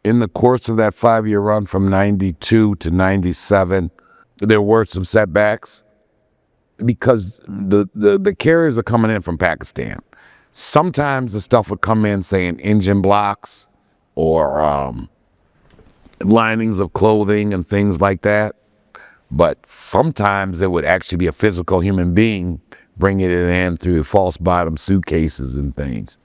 in the course of that 5-year run from 92 to 97, there were some setbacks because the carriers are coming in from Pakistan. Sometimes the stuff would come in saying engine blocks or linings of clothing and things like that. But sometimes it would actually be a physical human being bringing it in through false bottom suitcases and things.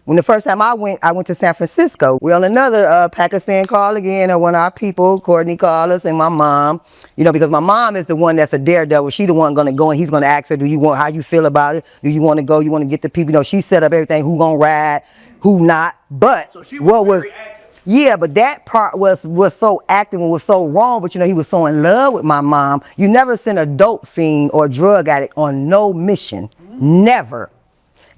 When the first time I went to San Francisco. We on another Pakistan call again, or one of our people, Courtney called us, and my mom, because my mom is the one that's a daredevil. She the one gonna go, and he's gonna ask her, how you feel about it? Do you want to go? You want to get the people? She set up everything, who gonna ride, who not. But so she was very active. Yeah, but that part was so active and was so wrong. But he was so in love with my mom. You never send a dope fiend or a drug addict on no mission, never.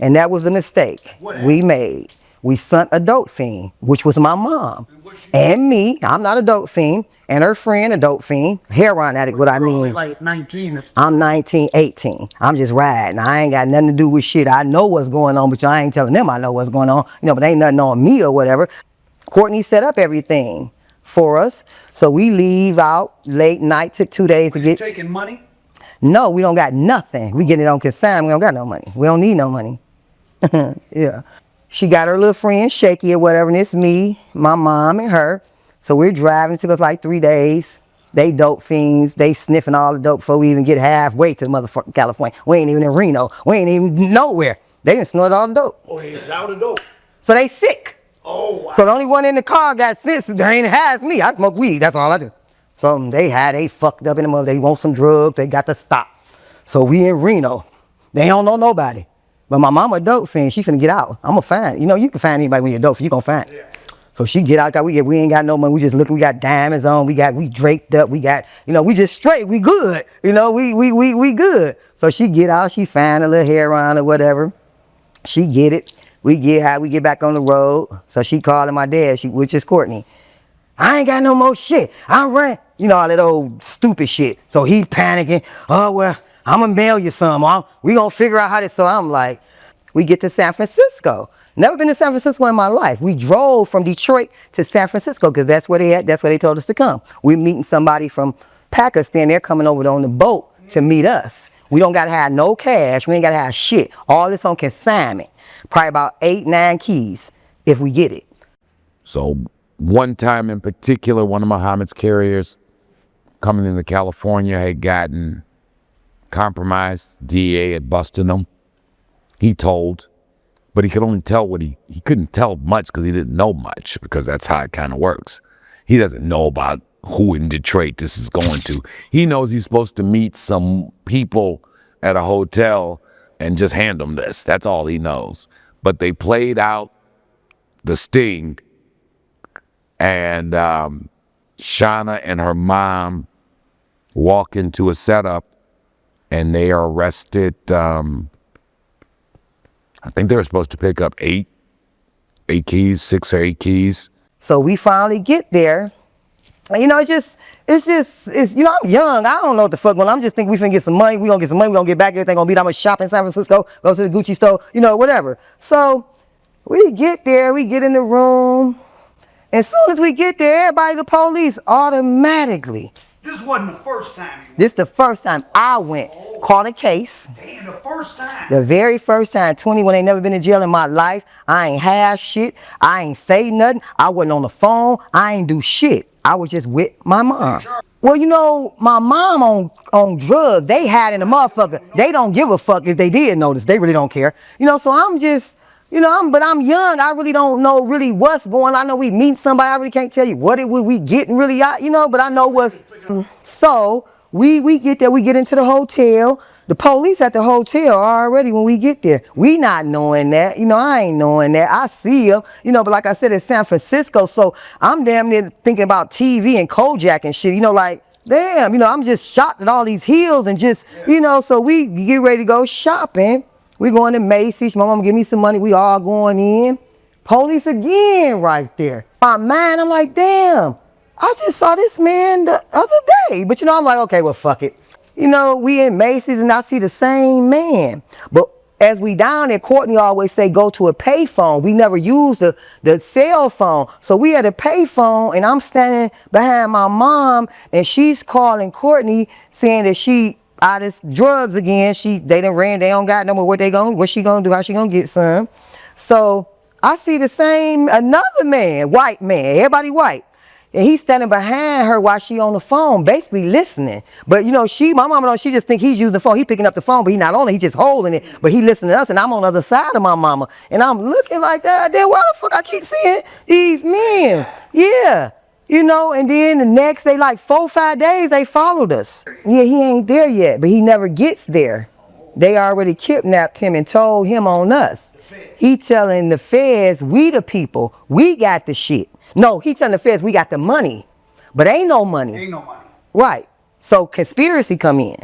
And that was a mistake we made. We sent a dope fiend, which was my mom. And me, I'm not a dope fiend, and her friend, a dope fiend, heroin addict, what I mean. Like 19. I'm 19, 18. I'm just riding. I ain't got nothing to do with shit. I know what's going on, but I ain't telling them I know what's going on. But ain't nothing on me or whatever. Courtney set up everything for us. So we leave out late night, took 2 days to get. Taking money? No, we don't got nothing. We getting it on consignment. We don't got no money. We don't need no money. Yeah. She got her little friend, Shaky or whatever, and it's me, my mom, and her. So we're driving. It took us like 3 days. They dope fiends. They sniffing all the dope before we even get halfway to motherfucking California. We ain't even in Reno. We ain't even nowhere. They done snorted all the dope. Oh, they out of dope. So they sick. Oh, wow. So the only one in the car got sense. They ain't has me. I smoke weed. That's all I do. So they fucked up in the mother. They want some drugs. They got to stop. So we in Reno. They don't know nobody. But my mama a dope fiend. She finna get out. I'm a find. You can find anybody when you're dope. You gonna find it. Yeah. So she get out. We ain't got no money. We just looking. We got diamonds on. We draped up. We got, we just straight. We good. We good. So she get out. She find a little heroin or whatever. She get it. We get back on the road. So she calling my dad, which is Courtney. I ain't got no more shit. I ran. All that old stupid shit. So he panicking. Oh, well, I'm going to mail you some. We going to figure out how this. So I'm like, we get to San Francisco. Never been to San Francisco in my life. We drove from Detroit to San Francisco because that's where they told us to come. We're meeting somebody from Pakistan. They're coming over on the boat to meet us. We don't got to have no cash. We ain't got to have shit. All this on consignment. Probably about 8, 9 keys if we get it. So one time in particular, one of Muhammad's carriers coming into California had gotten compromised. DEA had busted him. He told, but he could only tell he couldn't tell much because he didn't know much, because that's how it kind of works. He doesn't know about who in Detroit this is going to. He knows he's supposed to meet some people at a hotel and just hand them this. That's all he knows. But they played out the sting, and Shauna and her mom walk into a setup, and they are arrested. I think they were supposed to pick up 8 keys, 6 or 8 keys. So we finally get there. It's just, I'm young. I don't know what the fuck going on. I'm just thinking we finna get some money. We gonna get some money. We gonna get back. Everything gonna be. I'm gonna shop in San Francisco, go to the Gucci store, whatever. So we get there, we get in the room. As soon as we get there, everybody, the police, automatically. This wasn't the first time. This the first time I went, caught a case. Damn, the first time. The very first time, 21, ain't never been in jail in my life. I ain't have shit. I ain't say nothing. I wasn't on the phone. I ain't do shit. I was just with my mom. Well, my mom on drugs, they had in the motherfucker. They don't give a fuck if they did notice. They really don't care. So I'm just, but I'm young. I really don't know really what's going on. I know we meet somebody. I really can't tell you what it was we getting really out, but I know what's. So we get there, we get into the hotel. The police at the hotel already when we get there. We not knowing that. I ain't knowing that. I see them. But like I said, it's San Francisco, so I'm damn near thinking about TV and Kojak and shit. Like, damn, I'm just shocked at all these hills and just, so we get ready to go shopping. We going to Macy's. My mom give me some money. We all going in. Police again right there. My mind, I'm like, damn, I just saw this man the other day. But I'm like, okay, well, fuck it. We in Macy's and I see the same man. But as we down there, Courtney always say go to a pay phone. We never use the cell phone. So we had a pay phone, and I'm standing behind my mom, and she's calling Courtney saying that she out of drugs again. They done ran, they don't got no more. What she gonna do, how she gonna get some. So I see the same, another man, white man, everybody white. And he's standing behind her while she on the phone, basically listening. But you know, my mama, she just think he's using the phone. He picking up the phone, but he not on it. He just holding it. But he listening to us, and I'm on the other side of my mama. And I'm looking like that. Then why the fuck I keep seeing these men? Yeah. You know, and then the next day, like 4 or 5 days, they followed us. Yeah, he ain't there yet, but he never gets there. They already kidnapped him and told him on us. He telling the feds, we the people, we got the shit. No, he telling the feds we got the money, but ain't no money. Ain't no money. Right. So conspiracy come in,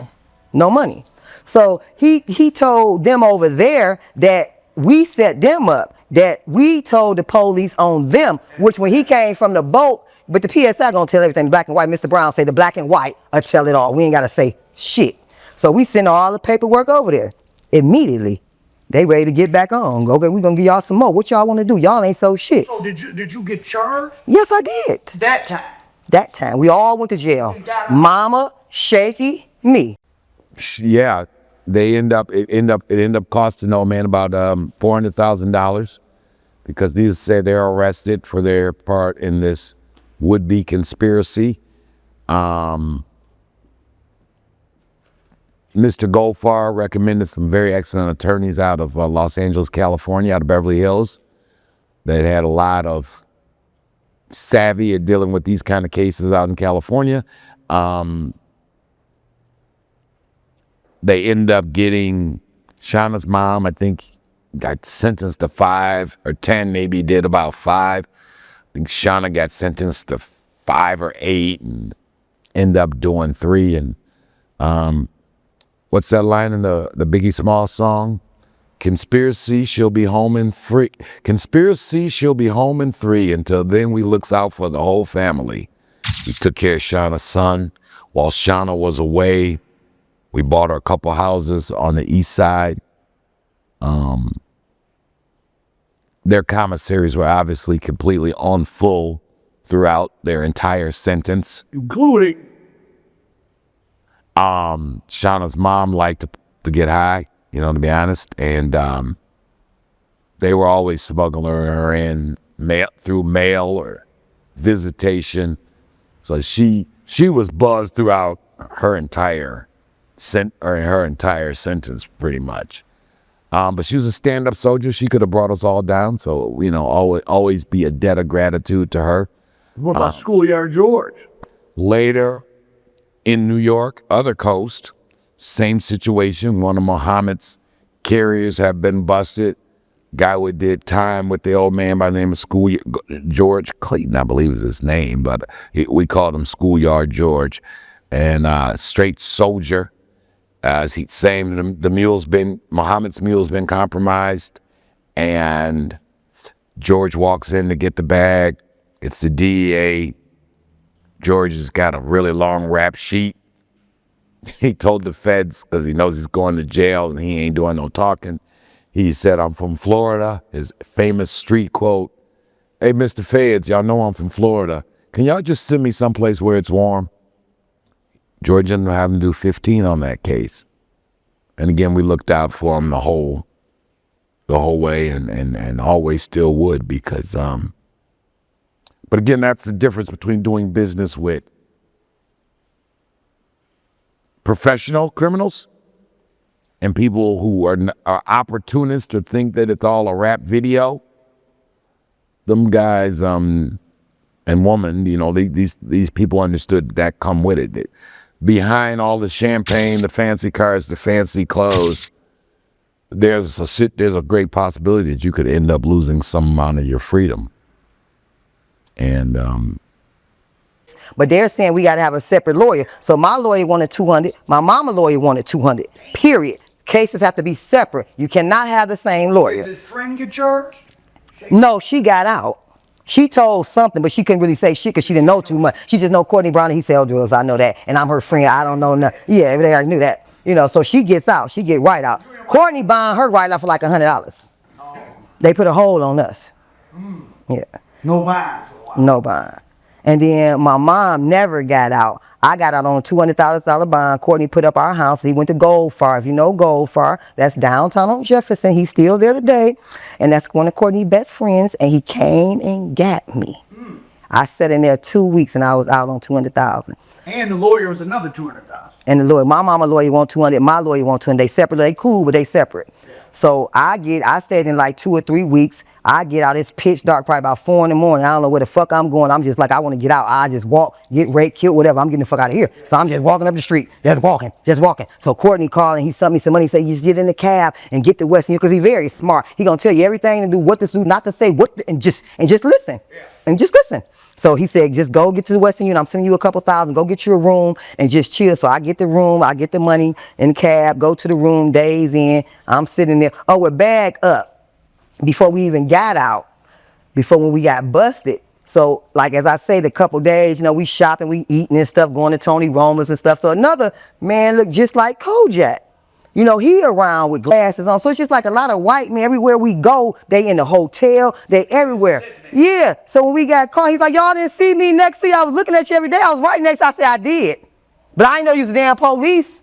no money. So he told them over there that we set them up, that we told the police on them, which when he came from the boat, but the PSI gonna tell everything black and white. Mr. Brown say the black and white will tell it all. We ain't gotta say shit. So we send all the paperwork over there. Immediately, they ready to get back on. Okay, we gonna give y'all some more. What y'all wanna do? Y'all ain't so shit. So did you get charged? Yes, I did. That time. That time, we all went to jail. Mama, Shaky, me. Yeah, it ended up costing old man about $400,000 because these say they're arrested for their part in this would-be conspiracy. Mr. Goldfarb recommended some very excellent attorneys out of Los Angeles, California, out of Beverly Hills, that had a lot of savvy at dealing with these kind of cases out in California. They ended up getting Shauna's mom, I think, got sentenced to 5 or 10, maybe did about 5. I think Shauna got sentenced to 5 or 8 and ended up doing 3. And what's that line in the Biggie Small song? Conspiracy, she'll be home in 3. Conspiracy, she'll be home in 3. Until then, we looks out for the whole family. We took care of Shauna's son. While Shauna was away, we bought her a couple houses on the east side. Their commissaries were obviously completely on full throughout their entire sentence. Including Shauna's mom liked to get high, you know, to be honest, and they were always smuggling her in through mail or visitation. So she was buzzed throughout her entire sentence, pretty much. But she was a stand-up soldier. She could have brought us all down. So, you know, always be a debt of gratitude to her. what about Schoolyard George? Later, in New York, other coast, same situation. One of Muhammad's carriers have been busted. Guy who did time with the old man by the name of George Clayton, I believe is his name, but we called him Schoolyard George. And straight soldier. As he's saying, Muhammad's mule's been compromised, and George walks in to get the bag. It's the DEA. George has got a really long rap sheet. He told the feds, because he knows he's going to jail and he ain't doing no talking. He said, I'm from Florida, his famous street quote. Hey, Mr. Feds, y'all know I'm from Florida. Can y'all just send me someplace where it's warm? George ended up having to do 15 on that case. And again, we looked out for him the whole way and always still would because, but again, that's the difference between doing business with professional criminals and people who are opportunists or think that it's all a rap video. Them guys, and woman, you know, these people understood that come with it. Behind all the champagne, the fancy cars, the fancy clothes, there's a great possibility that you could end up losing some amount of your freedom. And But they're saying we got to have a separate lawyer. So my lawyer wanted 200. My mama lawyer wanted 200. Period. Cases have to be separate. You cannot have the same lawyer. Did friend get charged? No, she got out. She told something, but she couldn't really say shit because she didn't know too much. She just know Courtney Brown, he sell drugs. I know that. And I'm her friend. I don't know nothing. Yeah, everybody already knew that. You know, so she gets out. She get right out. Courtney buying her right now for like $100. They put a hold on us. Yeah. No bond for a while. No bond. And then my mom never got out. I got out on a $200,000 bond. Courtney put up our house. He went to Goldfar. If you know Goldfar, that's downtown on Jefferson. He's still there today. And that's one of Courtney's best friends. And he came and got me. I sat in there 2 weeks and I was out on $200,000. And the lawyer was another 200,000. And the lawyer, my mama lawyer want 200, my lawyer want 200. They separate, they cool, but they separate. Yeah. So I stayed in like 2 or 3 weeks. I get out, it's pitch dark, probably about 4 in the morning. I don't know where the fuck I'm going. I'm just like, I want to get out. I just walk, get raped, killed, whatever. I'm getting the fuck out of here. So I'm just walking up the street, just walking. So Courtney called and he sent me some money. He said, you just get in the cab and get to Western Union, because he's very smart. He gonna tell you everything to do, what to do, not to say, and just listen. Yeah. And just listen. So he said, just go get to the Western Union. I'm sending you a couple thousand. Go get you a room and just chill. So I get the room. I get the money in the cab. Go to the room. Days in. I'm sitting there. Oh, we're bag up. Before we even got out. Before when we got busted. So, like as I say, the couple days, we shopping, we eating and stuff, going to Tony Roma's and stuff. So another man looked just like Kojak. He around with glasses on. So it's just like a lot of white men. Everywhere we go, they in the hotel, they everywhere. Yeah. So when we got caught, he's like, y'all didn't see me next to you. I was looking at you every day. I was right next to you. I said, I did. But I didn't know you was the damn police.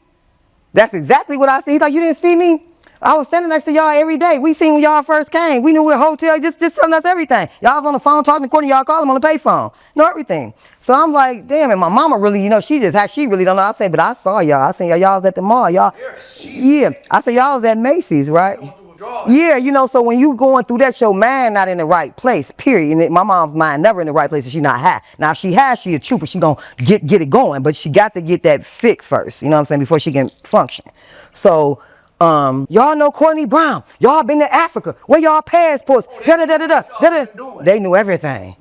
That's exactly what I said. He's like, you didn't see me? I was standing next to y'all every day. We seen when y'all first came. We knew we were hotel, just telling us everything. Y'all was on the phone talking to Courtney, y'all called him on the payphone. Everything. So I'm like, damn, and my mama really, she really don't know. I say, but I saw y'all. I seen y'all was at the mall. Y'all, yeah. I said, y'all was at Macy's, right? Yeah, so when you going through that, your mind not in the right place, period. And my mom's mind never in the right place if she not high. Now, if she has, she a trooper. She gonna get it going, but she got to get that fixed first, you know what I'm saying, before she can function. So, y'all know Courtney Brown. Y'all been to Africa. Where y'all passports? They knew everything.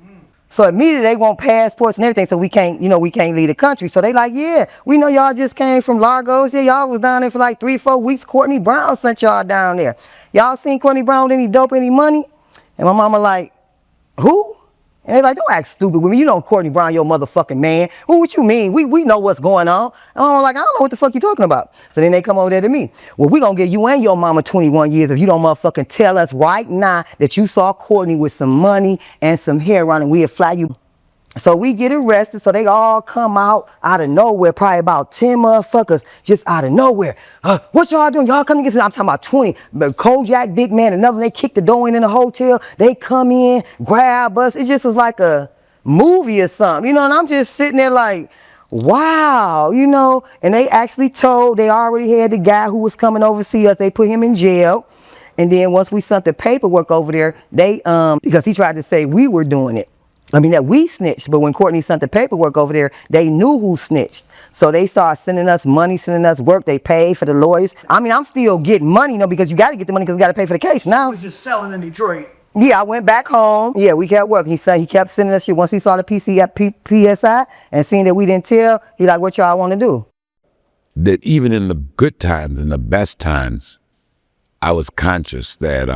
So immediately they want passports and everything, so we can't leave the country. So they like, yeah, we know y'all just came from Largos. Yeah, y'all was down there for like 3-4 weeks. Courtney Brown sent y'all down there. Y'all seen Courtney Brown with any dope, any money? And my mama like, who? And they like, don't act stupid with me. You know Courtney Brown, your motherfucking man. What you mean? We know what's going on. And I'm like, I don't know what the fuck you talking about. So then they come over there to me. Well, we gonna give you and your mama 21 years if you don't motherfucking tell us right now that you saw Courtney with some money and some heroin and we'll flag you. So we get arrested, so they all come out of nowhere, probably about 10 motherfuckers just out of nowhere. What y'all doing? Y'all coming to get some? I'm talking about 20. But Kojak, big man, another, they kick the door in the hotel. They come in, grab us. It just was like a movie or something, and I'm just sitting there like, wow, and they actually they already had the guy who was coming over to see us. They put him in jail. And then once we sent the paperwork over there, they, because he tried to say we were doing it. That we snitched, but when Courtney sent the paperwork over there, they knew who snitched. So they started sending us money, sending us work. They paid for the lawyers. I'm still getting money, because you got to get the money because we got to pay for the case now. He was just selling in Detroit. Yeah, I went back home. Yeah, we kept working. He kept sending us shit. Once he saw the PSI and seeing that we didn't tell, he like, what y'all want to do? That even in the good times and the best times, I was conscious that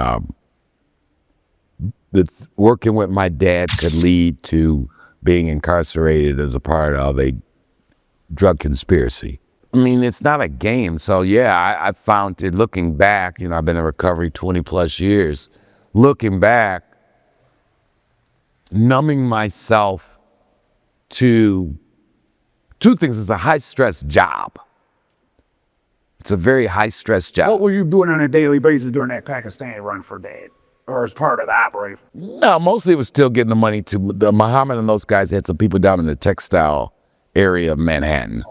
that working with my dad could lead to being incarcerated as a part of a drug conspiracy. It's not a game. So yeah, I found it looking back, I've been in recovery 20 plus years. Looking back, numbing myself to two things. It's a high stress job. It's a very high stress job. What were you doing on a daily basis during that Pakistani run for Dad? Or as part of the operation? No, mostly it was still getting the money to the Muhammad, and those guys had some people down in the textile area of Manhattan.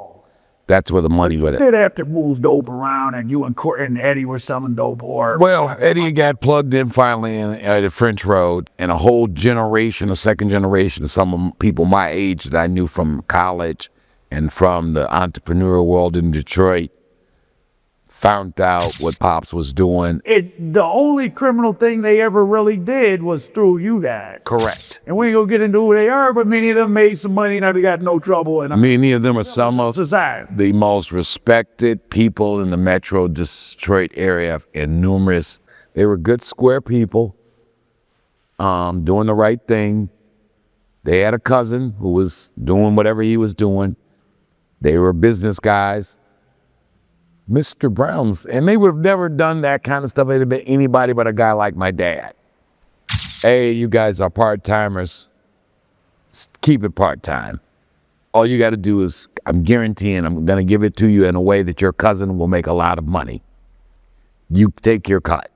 That's where the money went. They'd have to move dope around, and you and Eddie were selling dope, or well, Eddie got plugged in finally at the French Road, and a whole generation, a second generation of some people my age that I knew from college and from the entrepreneurial world in Detroit found out what Pops was doing. The only criminal thing they ever really did was through you guys. Correct. And we ain't gonna get into who they are, but many of them made some money, now they got no trouble. And many of them are some of the most respected people in the Metro Detroit area, and numerous. They were good, square people, doing the right thing. They had a cousin who was doing whatever he was doing. They were business guys. Mr. Brown's, and they would have never done that kind of stuff. It'd have been anybody but a guy like my dad. Hey, you guys are part-timers. Keep it part-time. All you got to do is, I'm guaranteeing I'm going to give it to you in a way that your cousin will make a lot of money. You take your cut.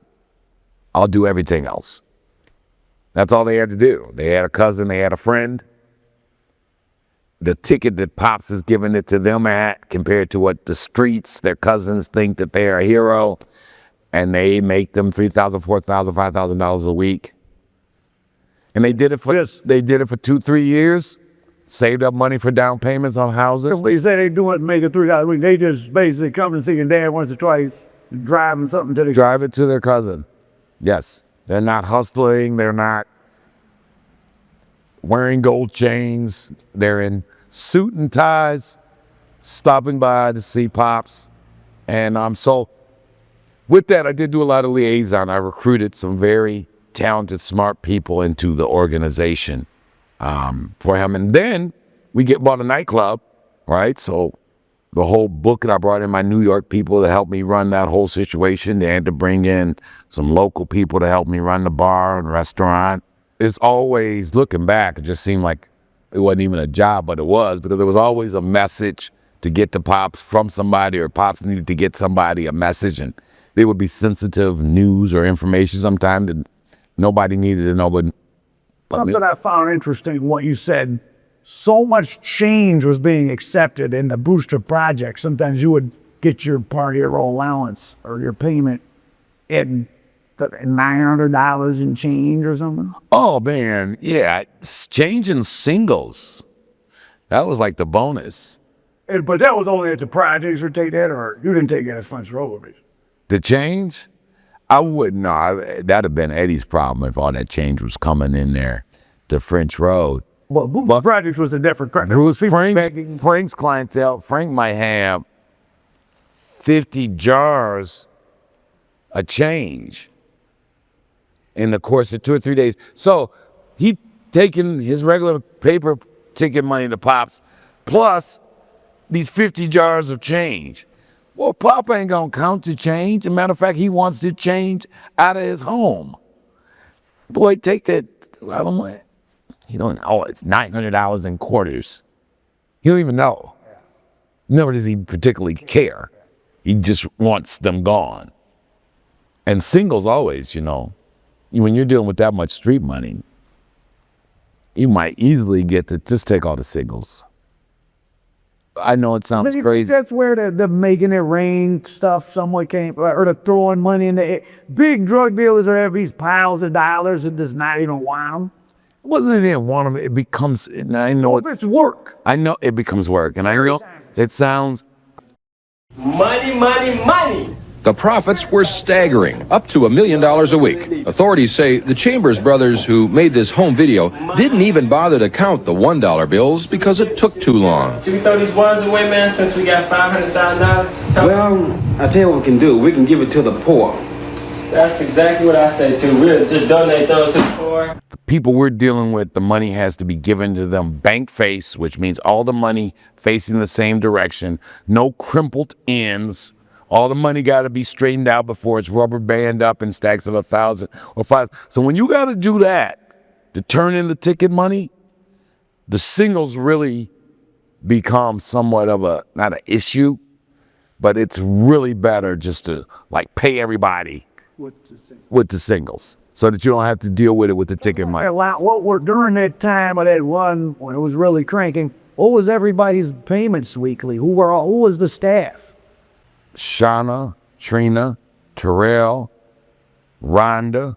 I'll do everything else. That's all they had to do. They had a cousin, they had a friend. The ticket that Pops is giving it to them at compared to what the streets, their cousins think that they're a hero, and they make them $3,000, $4,000, $5,000 a week. And they did it for 2-3 years. Saved up money for down payments on houses. They say they do it to make it $3 a week. They just basically come and see your dad once or twice, driving something to the... Drive it to their cousin. Yes. They're not hustling. They're not wearing gold chains. They're in suit and ties, stopping by to see Pops. And so with that, I did do a lot of liaison. I recruited some very talented, smart people into the organization. For him. And then we bought a nightclub, right? So the whole book, and I brought in my New York people to help me run that whole situation. They had to bring in some local people to help me run the bar and restaurant. It's always, looking back, it just seemed like it wasn't even a job, but it was, because there was always a message to get to Pops from somebody, or Pops needed to get somebody a message, and there would be sensitive news or information sometimes that nobody needed to know, but something I found interesting, what you said, so much change was being accepted in the booster project. Sometimes you would get your part of your allowance or your payment in $900 in change or something. Oh, man, yeah, changing singles. That was like the bonus. But that was only at the projects or take that, or you didn't take that as funds for overage. The change? I wouldn't know. That'd have been Eddie's problem if all that change was coming in there, the French Road. Well, projects was a different crowd. It was Frank's clientele. Frank might have 50 jars of change in the course of 2 or 3 days. So he taking his regular paper ticket money to Pops, plus these 50 jars of change. Well, Pop ain't gonna count the change. As a matter of fact, he wants the change out of his home. Boy, take that. I don't know. He don't know. It's $900 in quarters. He don't even know. Nor does he particularly care. He just wants them gone. And singles always, when you're dealing with that much street money, you might easily get to just take all the singles. I know it sounds crazy. That's where the making it rain stuff somewhat came, or the throwing money in the air. Big drug dealers are having these piles of dollars and does not even want them. It wasn't even want them. It becomes, and I know it's work. I know it becomes work. And I know it sounds. Money, money, money. The profits were staggering, up to $1 million a week. Authorities say the Chambers brothers who made this home video didn't even bother to count the $1 bills because it took too long. Should we throw these ones away, man, since we got $500,000? Well, I tell you what we can do. We can give it to the poor. That's exactly what I say too. We'll just donate those to the poor. The people we're dealing with, the money has to be given to them bank face, which means all the money facing the same direction, no crumpled ends. All the money got to be straightened out before it's rubber band up in stacks of 1,000 or 5. So when you got to do that to turn in the ticket money, the singles really become somewhat of not an issue, but it's really better just to pay everybody with the singles so that you don't have to deal with it with the ticket money. During that time of that run when it was really cranking, what was everybody's payments weekly? Who was the staff? Shauna, Trina, Terrell, Rhonda.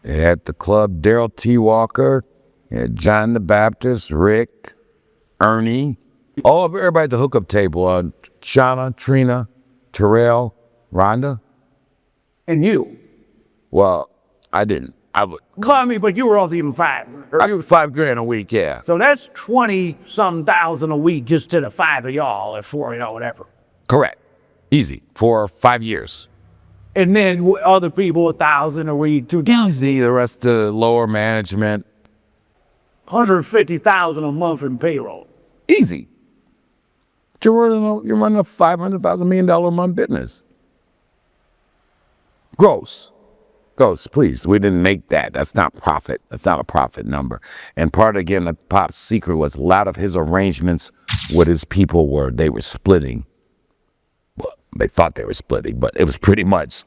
At the club, Daryl T. Walker, John the Baptist, Rick, Ernie. Everybody at the hookup table. Shauna, Trina, Terrell, Rhonda. And you? Well, I didn't. I would. Call me, but you were also even $5. I was $5,000 a week, yeah. So that's 20-some thousand a week just to the 5 of y'all, or 4, whatever. Correct. Easy. For 5 years. And then other people, 1,000 a week, 2,000. Easy. The rest of lower management. $150,000 a month in payroll. Easy. You're running a $500,000 million a month business. Gross. Gross, please. We didn't make that. That's not profit. That's not a profit number. And part, again, the Pop's secret was a lot of his arrangements with his people they were splitting. Well, they thought they were splitting, but it was pretty much,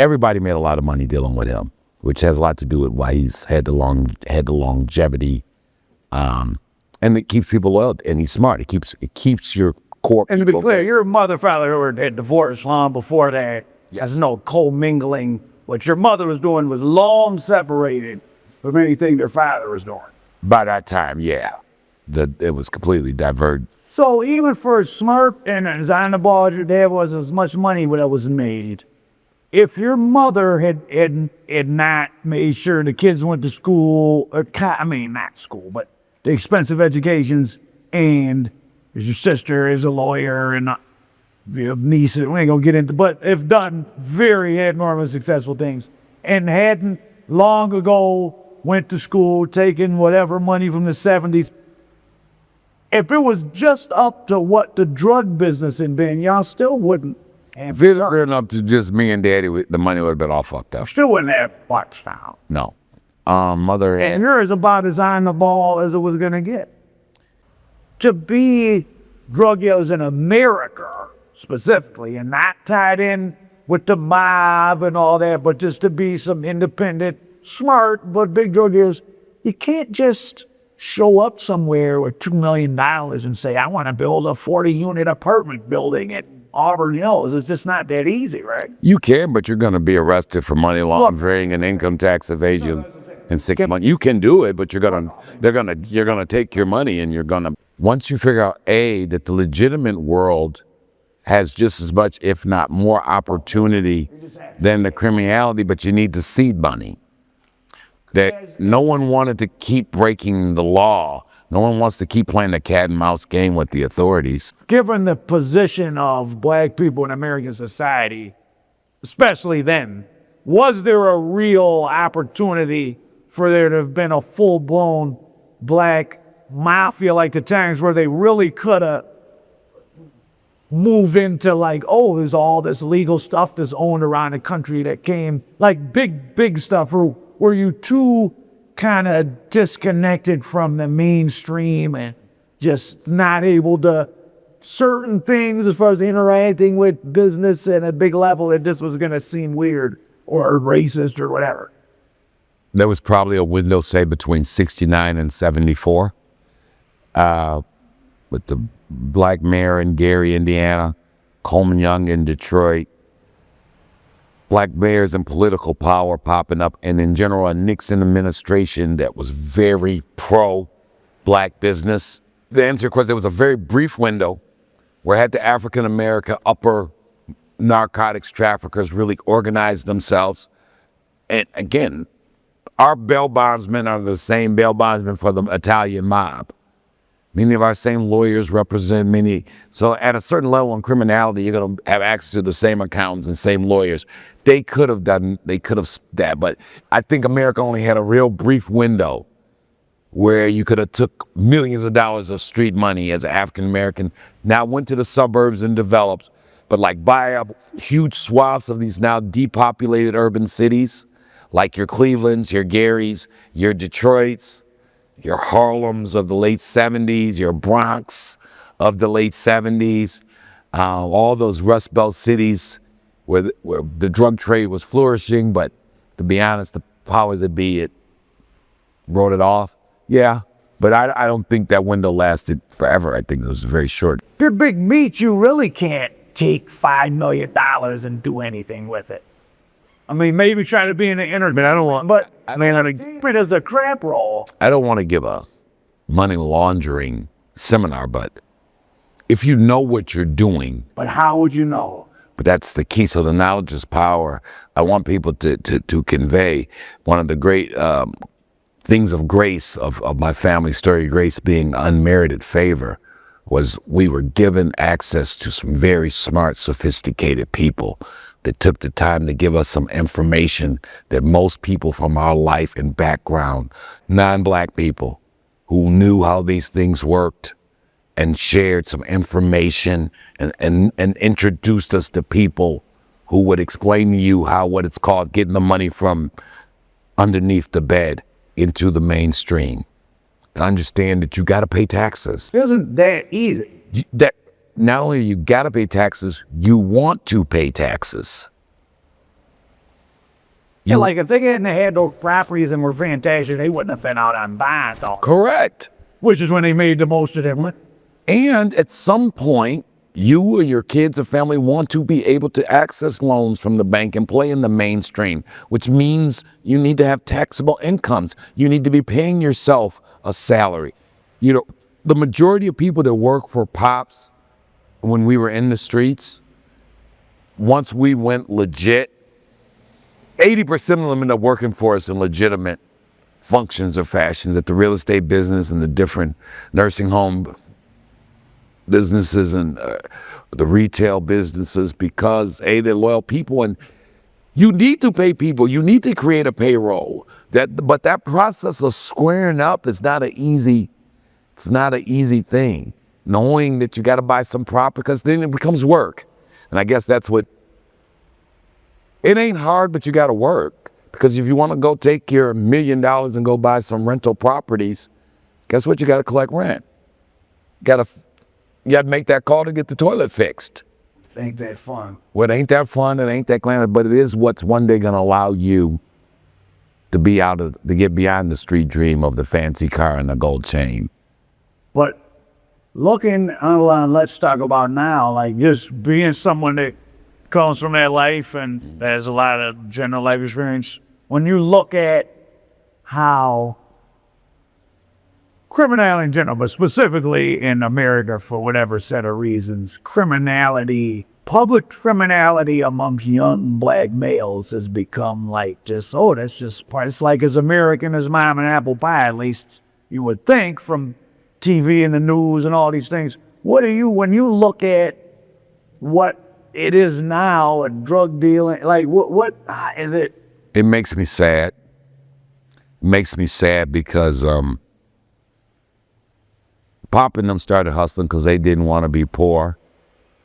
everybody made a lot of money dealing with him, which has a lot to do with why he's had the longevity. And it keeps people loyal, and he's smart. It keeps your core people. And to be clear, your mother, father had divorced long before that. Yes. There's no co-mingling. What your mother was doing was long separated from anything their father was doing. By that time, yeah. It was completely diverted. So even for Smurf and Zanzibar, your dad was as much money that was made. If your mother had not made sure the kids went to school, not school, but the expensive educations, and your sister is a lawyer, and your niece, we ain't gonna get into, but have done very enormous successful things, and hadn't long ago went to school, taken whatever money from the 70s. If it was just up to what the drug business had been, y'all still wouldn't have. If it had been up to just me and Daddy, the money would have been all fucked up. Still wouldn't have much now. No. Mother And yours about as on the ball as it was gonna get. To be drug dealers in America, specifically, and not tied in with the mob and all that, but just to be some independent, smart, but big drug dealers, you can't just show up somewhere with $2 million and say, I want to build a 40-unit apartment building at Auburn Hills. It's just not that easy, right? You can, but you're going to be arrested for money laundering and income tax evasion in 6 months. You can do it, but you're gonna take your money, and once you figure out that the legitimate world has just as much, if not more, opportunity than the criminality, but you need the seed money. That no one wanted to keep breaking the law. No one wants to keep playing the cat and mouse game with the authorities. Given the position of black people in American society, especially then, was there a real opportunity for there to have been a full-blown black mafia like the times where they really could have moved into there's all this legal stuff that's owned around the country that came, like big stuff, or were you too kind of disconnected from the mainstream and just not able to certain things as far as interacting with business at a big level that this was going to seem weird or racist or whatever? There was probably a window, say, between 69 and 74, with the black mayor in Gary, Indiana, Coleman Young in Detroit, black mayors and political power popping up, and in general, a Nixon administration that was very pro-black business. The answer, of course, there was a very brief window where had the African-American upper narcotics traffickers really organized themselves. And again, our bail bondsmen are the same bail bondsmen for the Italian mob. Many of our same lawyers represent many. So at a certain level in criminality, you're going to have access to the same accountants and same lawyers. They could have that, but I think America only had a real brief window where you could have took millions of dollars of street money as an African-American, now went to the suburbs and developed, but buy up huge swaths of these now depopulated urban cities, like your Clevelands, your Garys, your Detroits, your Harlems of the late 70s, your Bronx of the late 70s, all those Rust Belt cities where the drug trade was flourishing, but to be honest, the powers that be, it wrote it off. Yeah, but I don't think that window lasted forever. I think it was very short. If you're big meat, you really can't take $5 million and do anything with it. I mean, maybe try to be in the entertainment. It is a crap roll. I don't want to give a money laundering seminar, but if you know what you're doing. But how would you know? But that's the key. So the knowledge is power. I want people to convey one of the great things of grace of my family story, grace being unmerited favor, was we were given access to some very smart, sophisticated people that took the time to give us some information that most people from our life and background, non-black people, who knew how these things worked and shared some information and introduced us to people who would explain to you how what it's called getting the money from underneath the bed into the mainstream. And understand that you got to pay taxes. It isn't that easy. That not only you got to pay taxes, you want to pay taxes. Yeah, like if they hadn't had those properties and were fantastic, they wouldn't have been out on bond. Correct. Which is when they made the most of them. And at some point, you or your kids or family want to be able to access loans from the bank and play in the mainstream, which means you need to have taxable incomes. You need to be paying yourself a salary. You know, the majority of people that work for Pops when we were in the streets, once we went legit, 80% of them end up working for us in legitimate functions or fashions at the real estate business and the different nursing home businesses and the retail businesses because, A, they're loyal people and you need to pay people. You need to create a payroll. But that process of squaring up is not an easy thing. Knowing that you got to buy some property because then it becomes work. And I guess that's what, it ain't hard, but you got to work. Because if you want to go take your $1 million and go buy some rental properties, guess what? You got to collect rent. You got to make that call to get the toilet fixed. It ain't that fun. Well, it ain't that fun. It ain't that glamorous, but it is what's one day going to allow you to get beyond the street dream of the fancy car and the gold chain. But looking on, let's talk about now, like just being someone that comes from that life and has a lot of general life experience. When you look at how criminality in general, but specifically in America for whatever set of reasons, public criminality among young black males has become like just, that's just part. It's like as American as mom and apple pie, at least you would think from TV and the news and all these things. When you look at what it is now, a drug dealing, like what is it? It makes me sad. It makes me sad because Pop and them started hustling because they didn't want to be poor.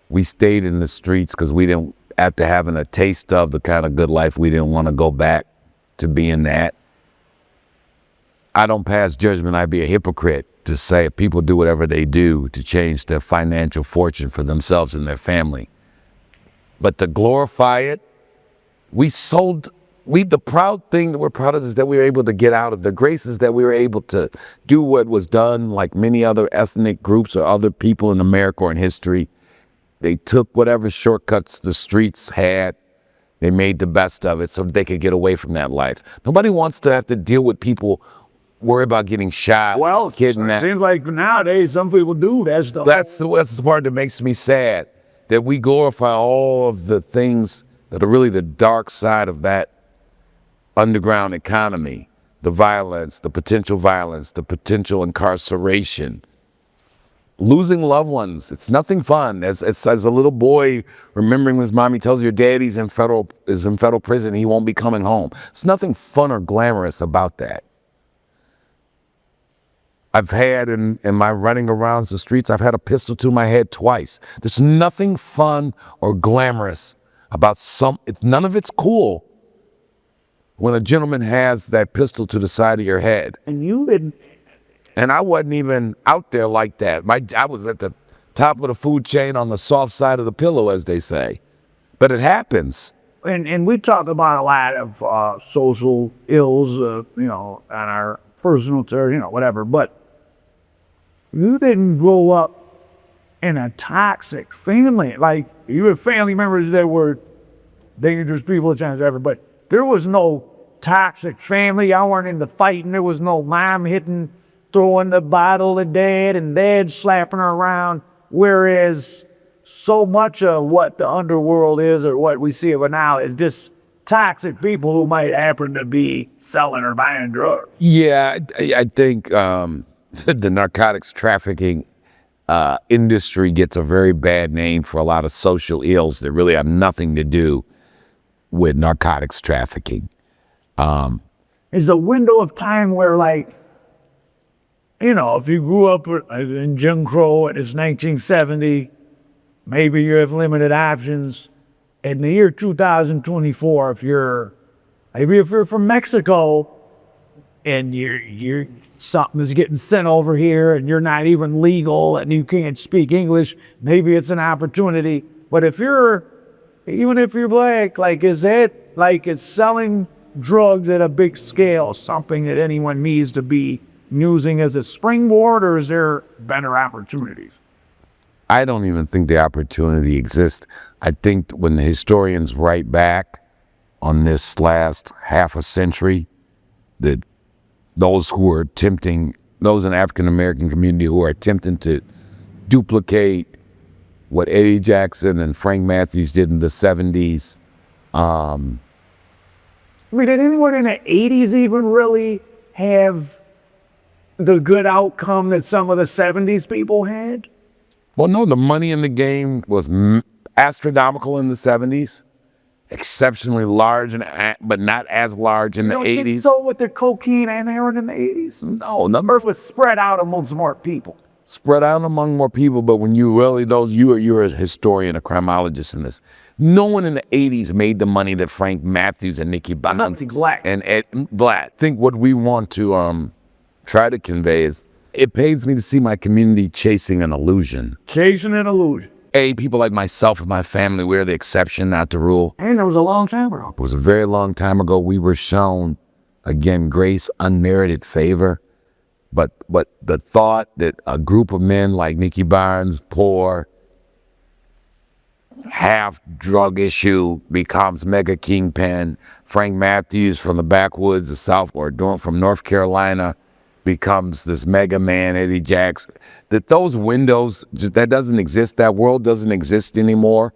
We stayed in the streets because we didn't, after having a taste of the kind of good life, we didn't want to go back to being that. I don't pass judgment. I'd be a hypocrite to say people do whatever they do to change their financial fortune for themselves and their family. But to glorify it, the proud thing that we're proud of is that we were able to get out of the graces, that we were able to do what was done like many other ethnic groups or other people in America or in history. They took whatever shortcuts the streets had. They made the best of it so they could get away from that life. Nobody wants to have to deal with people worry about getting shot, kidnapped. It seems like nowadays some people do. That's the part that makes me sad, that we glorify all of the things that are really the dark side of that underground economy, the violence, the potential incarceration, losing loved ones. It's nothing fun. As a little boy, remembering his mommy tells your daddy's in federal prison, he won't be coming home. There's nothing fun or glamorous about that. I've had in my running around the streets, I've had a pistol to my head twice. There's nothing fun or glamorous about none of it's cool when a gentleman has that pistol to the side of your head. And I wasn't even out there like that. I was at the top of the food chain on the soft side of the pillow, as they say. But it happens. And we talk about a lot of social ills, on our personal whatever. But you didn't grow up in a toxic family. Like, you had family members that were dangerous people at times, whatever. But there was no toxic family. Y'all weren't into fighting. There was no mom throwing the bottle at dad and dad slapping her around. Whereas so much of what the underworld is or what we see of it now is just toxic people who might happen to be selling or buying drugs. Yeah, I think the narcotics trafficking industry gets a very bad name for a lot of social ills that really have nothing to do with narcotics trafficking. Is a window of time where, like, you know, if you grew up in Jim Crow and it's 1970, maybe you have limited options. In the year 2024, if you're from Mexico and you're something is getting sent over here and you're not even legal and you can't speak English, maybe it's an opportunity. But even if you're black, like, is selling drugs at a big scale something that anyone needs to be using as a springboard, or is there better opportunities? I don't even think the opportunity exists. I think when the historians write back on this last half a century, that those in the African American community who are attempting to duplicate what Eddie Jackson and Frank Matthews did in the 70s. I mean, did anyone in the 80s even really have the good outcome that some of the 70s people had? Well, no, the money in the game was astronomical in the 70s, exceptionally large, but not as large in the 80s. So with the cocaine and heroin in the 80s? No, numbers was spread out amongst more people. Spread out among more people, but when you really, you're a historian, a criminologist in this. No one in the 80s made the money that Frank Matthews and Nicky Bonds and Ed Black. I think what we want to try to convey is, it pains me to see my community chasing an illusion. Chasing an illusion. People like myself and my family, we're the exception, not the rule. And it was a long time ago. It was a very long time ago. We were shown, again, grace, unmerited favor. But the thought that a group of men like Nicky Barnes, poor, half drug issue, becomes mega kingpin. Frank Matthews from the backwoods of South, or from North Carolina, becomes this mega man, Eddie Jackson. That those windows, that doesn't exist. That world doesn't exist anymore.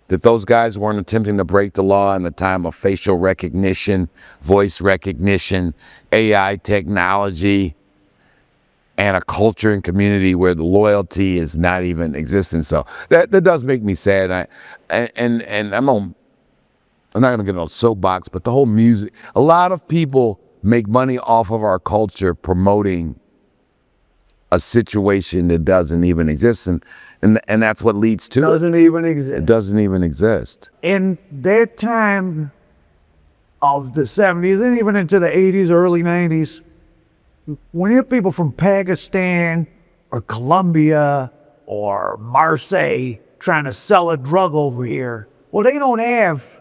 That those guys weren't attempting to break the law in the time of facial recognition, voice recognition, AI technology, and a culture and community where the loyalty is not even existing. So that does make me sad. I'm not gonna get on a soapbox, but the whole music, a lot of people make money off of our culture promoting a situation that doesn't even exist, and that's what leads to doesn't even exist. It doesn't even exist. In that time of the 70s and even into the 80s, early 90s, when you have people from Pakistan or Colombia or Marseille trying to sell a drug over here, well, they don't have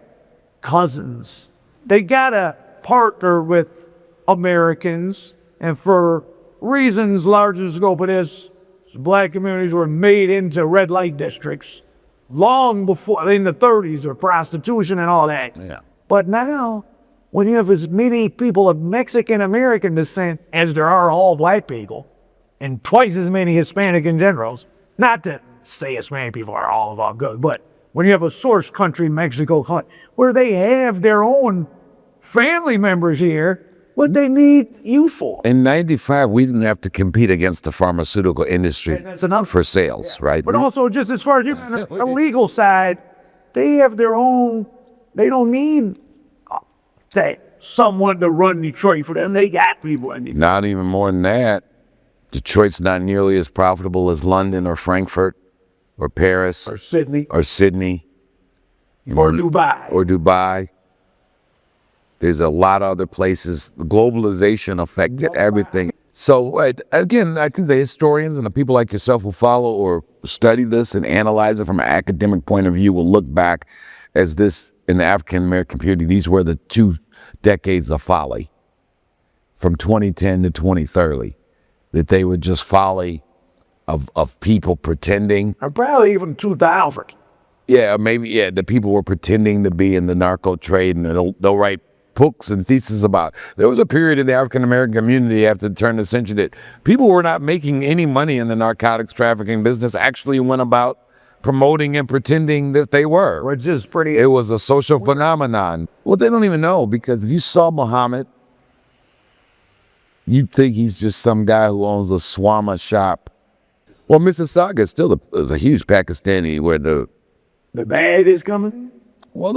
cousins. They gotta partner with Americans, and for reasons large in scope of this, black communities were made into red light districts long before, in the 30s, or prostitution and all that. Yeah. But now, when you have as many people of Mexican American descent as there are all black people, and twice as many Hispanic in generals, not to say Hispanic people are all good, but when you have a source country, Mexico, where they have their own family members here, what they need you for. In 95, we didn't have to compete against the pharmaceutical industry for sales, right? But also, just as far as you on the legal side, they have their own, they don't need someone to run Detroit for them. They got people in Detroit. Not even more than that. Detroit's not nearly as profitable as London or Frankfurt or Paris Or Sydney. or Sydney. Or Dubai. Or Dubai. There's a lot of other places. Globalization affected everything. So again, I think the historians and the people like yourself who follow or study this and analyze it from an academic point of view will look back as this, in the African American community, these were the 2 decades of folly from 2010 to 2030. That they were just folly of people pretending. Or probably even 2000. Yeah, maybe, yeah, the people were pretending to be in the narco trade, and they'll write books and theses about. There was a period in the African American community after the turn of the century that people were not making any money in the narcotics trafficking business, actually went about promoting and pretending that they were. Which is pretty. It was a social phenomenon. Well, they don't even know, because if you saw Muhammad, you'd think he's just some guy who owns a shawarma shop. Well, Mississauga is still a huge Pakistani where The bag is coming? well,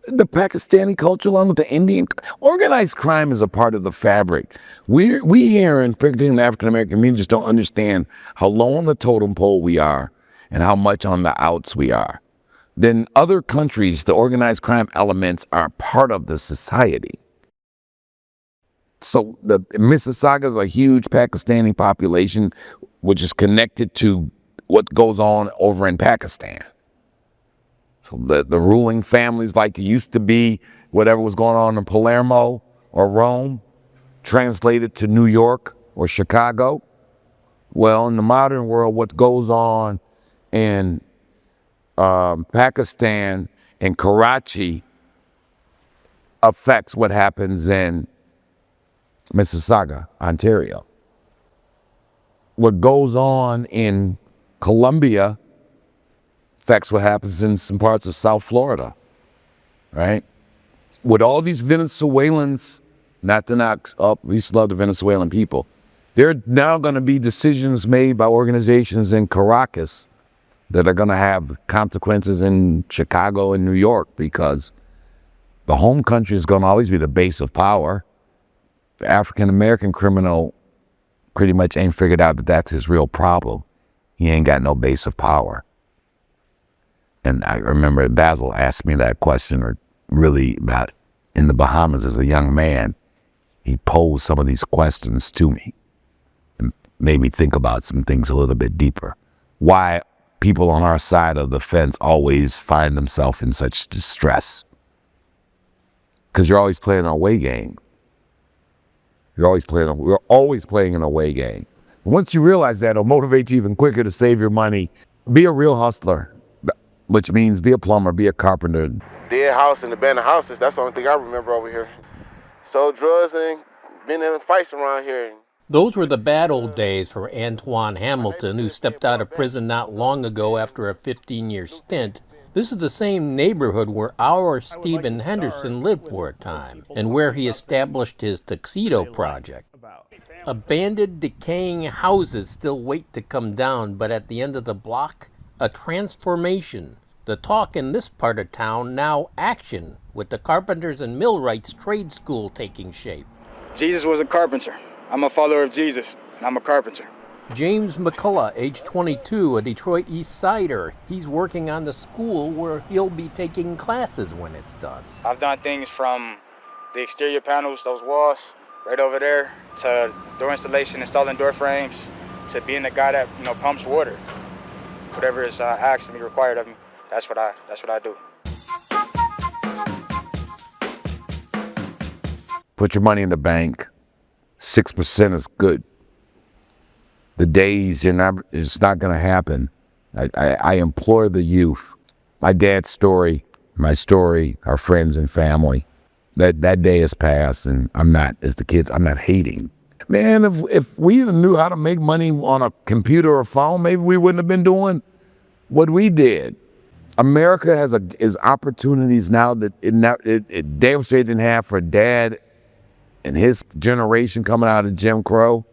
the Pakistani culture along with the Indian. Organized crime is a part of the fabric. We here, in particularly in the African American community, just don't understand how low on the totem pole we are and how much on the outs we are. Then other countries, the organized crime elements are part of the society. So the Mississauga is a huge Pakistani population, which is connected to what goes on over in Pakistan. So the ruling families, like it used to be, whatever was going on in Palermo or Rome, translated to New York or Chicago. Well, in the modern world, what goes on in Pakistan and Karachi affects what happens in Mississauga, Ontario. What goes on in Colombia affects what happens in some parts of South Florida, right? With all these Venezuelans, not to knock up, we used to love the Venezuelan people. There are now going to be decisions made by organizations in Caracas that are going to have consequences in Chicago and New York, because the home country is going to always be the base of power. The African-American criminal pretty much ain't figured out that that's his real problem. He ain't got no base of power. And I remember Basil asked me that question, or really about in the Bahamas as a young man. He posed some of these questions to me and made me think about some things a little bit deeper. Why people on our side of the fence always find themselves in such distress. Because you're always playing an away game. We're always playing an away game. Once you realize that, it'll motivate you even quicker to save your money. Be a real hustler, which means be a plumber, be a carpenter. Dead house and abandoned houses, that's the only thing I remember over here. Sold drugs and been in fights around here. Those were the bad old days for Antoine Hamilton, who stepped out of prison not long ago after a 15-year stint. This is the same neighborhood where our Stephen Henderson lived for a time, and where he established his Tuxedo Project. Abandoned, decaying houses still wait to come down, but at the end of the block, a transformation. The talk in this part of town, now action, with the Carpenters and Millwrights trade school taking shape. Jesus was a carpenter. I'm a follower of Jesus, and I'm a carpenter. James McCullough, age 22, a Detroit East Sider. He's working on the school where he'll be taking classes when it's done. I've done things from the exterior panels, those walls, right over there, to door installation, installing door frames, to being the guy that pumps water. Whatever is asked of me, required of me, that's what I do. Put your money in the bank. 6% is good. The days it's not going to happen. I implore the youth. My dad's story, my story, our friends and family. That day has passed, and I'm not hating. Man, if we even knew how to make money on a computer or phone, maybe we wouldn't have been doing what we did. America is opportunities now that it damn straight didn't have for Dad and his generation coming out of Jim Crow.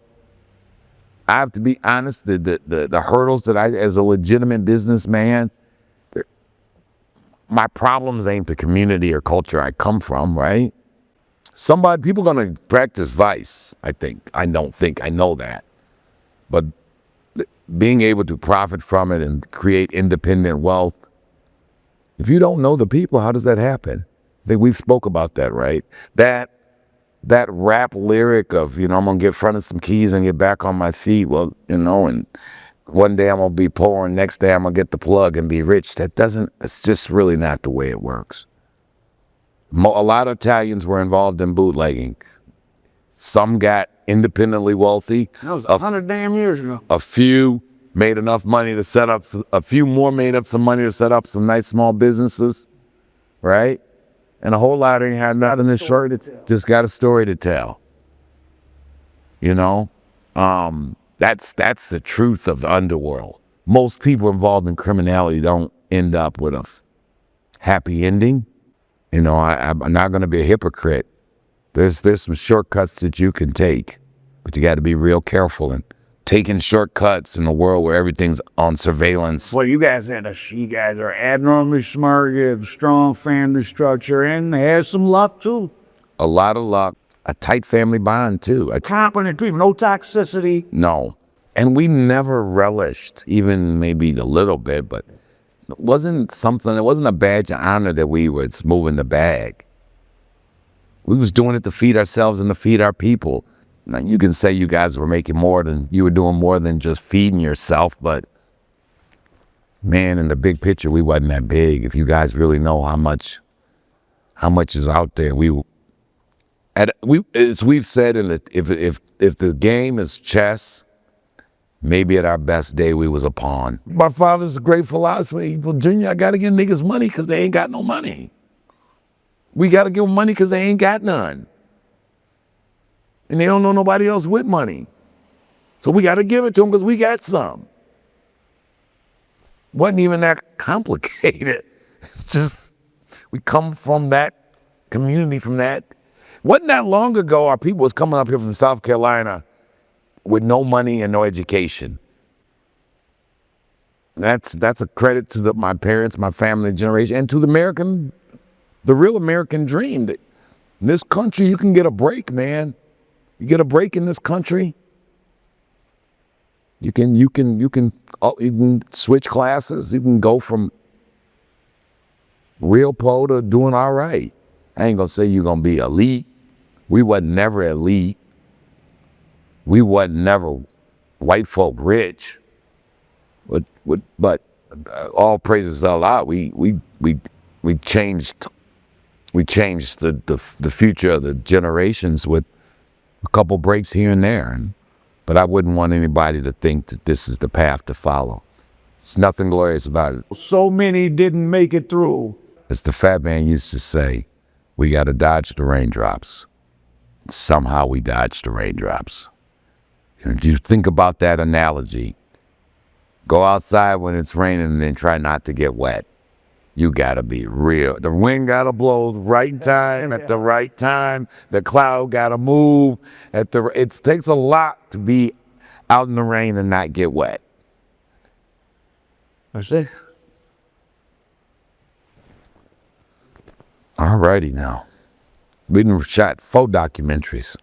I have to be honest, the hurdles that as a legitimate businessman, my problems ain't the community or culture I come from, right? People are going to practice vice, I know that. But being able to profit from it and create independent wealth, if you don't know the people, how does that happen? I think we've spoke about that, right? That rap lyric of, I'm going to get fronted some keys and get back on my feet. Well, and one day I'm going to be poor and next day I'm going to get the plug and be rich. It's just really not the way it works. A lot of Italians were involved in bootlegging. Some got independently wealthy. That was 100 damn years ago. A few made enough money to set up, a few more made up some money to set up some nice small businesses, right? And a whole lot ain't had nothing to show, just got a story to tell. That's the truth of the underworld. Most people involved in criminality don't end up with a happy ending. I'm not going to be a hypocrite. There's some shortcuts that you can take, but you got to be real careful and taking shortcuts in a world where everything's on surveillance. Well, you guys are abnormally smart, you have a strong family structure, and they have some luck too. A lot of luck, a tight family bond too. Competent people, no toxicity. No. And we never relished, even maybe a little bit, but it wasn't a badge of honor that we was moving the bag. We was doing it to feed ourselves and to feed our people. Now, you can say you guys were you were doing more than just feeding yourself, but man, in the big picture, we wasn't that big. If you guys really know how much is out there, as we've said, if the game is chess, maybe at our best day we was a pawn. My father's a great philosophy. Well, Junior, I gotta give niggas money because they ain't got no money. We gotta give them money because they ain't got none. And they don't know nobody else with money. So we got to give it to them because we got some. Wasn't even that complicated. It's just, we come from that community, from that. Wasn't that long ago our people was coming up here from South Carolina with no money and no education. That's a credit to my parents, my family generation, and to the real American dream. That in this country, you can get a break, man. You get a break in this country. You can switch classes. You can go from real po to doing all right. I ain't gonna say you're gonna be elite. We wasn't never elite. We wasn't never white folk rich. But all praises to Allah. We changed the future of the generations with a couple breaks here and there. But I wouldn't want anybody to think that this is the path to follow. It's nothing glorious about it. So many didn't make it through. As the fat man used to say, we got to dodge the raindrops. Somehow we dodged the raindrops. And if you think about that analogy, go outside when it's raining and then try not to get wet. You gotta be real. The wind gotta blow the right time at the right time. The cloud gotta move it takes a lot to be out in the rain and not get wet. That's it. Alrighty now. We done shot 4 documentaries.